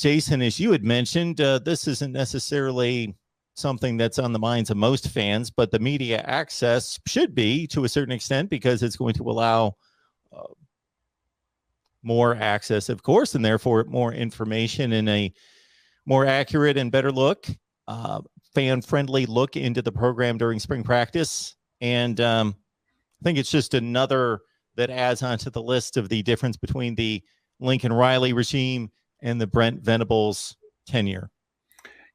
Jason, as you had mentioned, this isn't necessarily something that's on the minds of most fans, but the media access should be to a certain extent because it's going to allow more access, of course, and therefore more information and a more accurate and better look, fan-friendly look into the program during spring practice. And I think it's just another that adds onto the list of the difference between the Lincoln Riley regime and the Brent Venables tenure.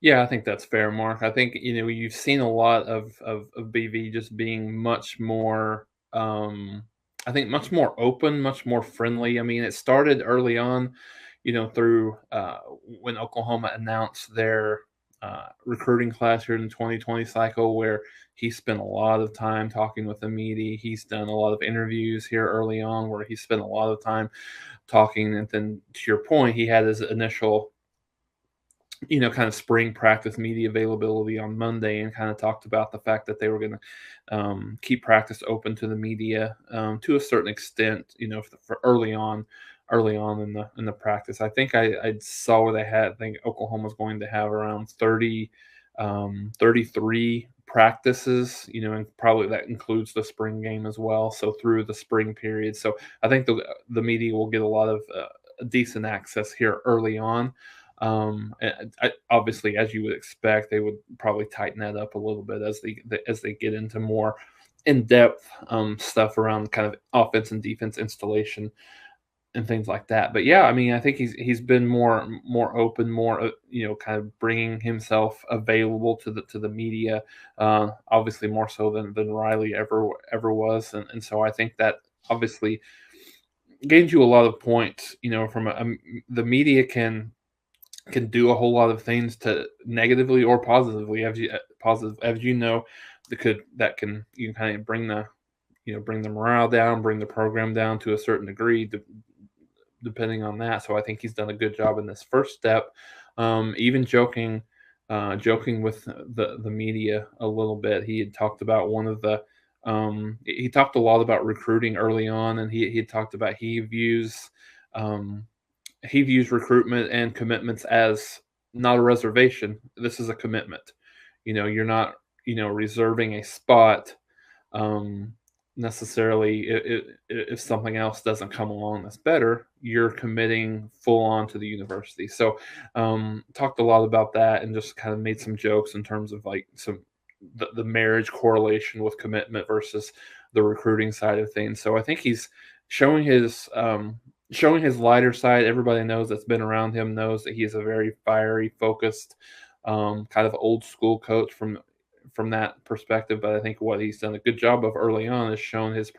Yeah, I think that's fair, Mark. I think you've seen a lot of BV just being much more, I think, much more open, much more friendly. I mean, it started early on, through when Oklahoma announced their recruiting class here in the 2020 cycle, where he spent a lot of time talking with the media. He's done a lot of interviews here early on, where he spent a lot of time talking. And then, to your point, he had his initial kind of spring practice media availability on Monday and kind of talked about the fact that they were going to keep practice open to the media to a certain extent, for early on in the practice. I think I saw where they had, I think Oklahoma's going to have around 33 practices, and probably that includes the spring game as well. So through the spring period. So I think the media will get a lot of decent access here early on. And obviously, as you would expect, they would probably tighten that up a little bit as they get into more in-depth stuff around kind of offense and defense installation and things like that. But yeah, I mean, I think he's been more open, more kind of bringing himself available to the media. Obviously, more so than Riley ever was, and so I think that obviously gains you a lot of points. From the media can do a whole lot of things to negatively or positively, as that can you can kind of bring the morale down, bring the program down to a certain degree, depending on that. So I think he's done a good job in this first step, even joking with the media a little bit. He had talked about he talked a lot about recruiting early on, and he had talked about he views recruitment and commitments as not a reservation. This is a commitment. You're not, reserving a spot necessarily if something else doesn't come along that's better. You're committing full on to the university. So talked a lot about that and just kind of made some jokes in terms of like the marriage correlation with commitment versus the recruiting side of things. So I think he's showing his lighter side. Everybody knows that's been around him knows that he is a very fiery, focused, kind of old school coach from that perspective. But I think what he's done a good job of early on is shown his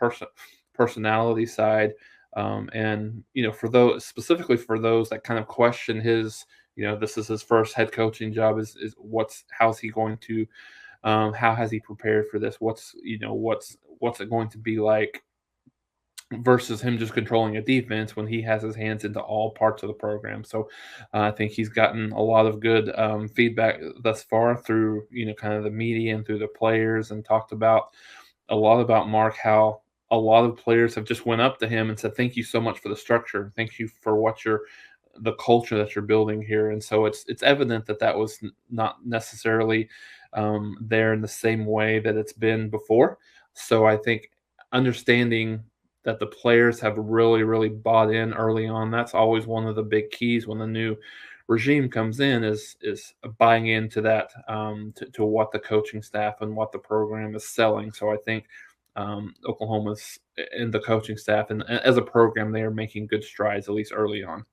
personality side. And specifically for those that kind of question his, this is his first head coaching job. Is how's he going to, how has he prepared for this? What's it going to be like? Versus him just controlling a defense when he has his hands into all parts of the program. So I think he's gotten a lot of good feedback thus far through, kind of the media and through the players, and talked about a lot about Mark, how a lot of players have just went up to him and said, thank you so much for the structure. Thank you for the culture that you're building here. And so it's evident that was not necessarily there in the same way that it's been before. So I think understanding that the players have really, really bought in early on. That's always one of the big keys when the new regime comes in is buying into that, to what the coaching staff and what the program is selling. So I think Oklahoma's and the coaching staff and as a program, they are making good strides, at least early on.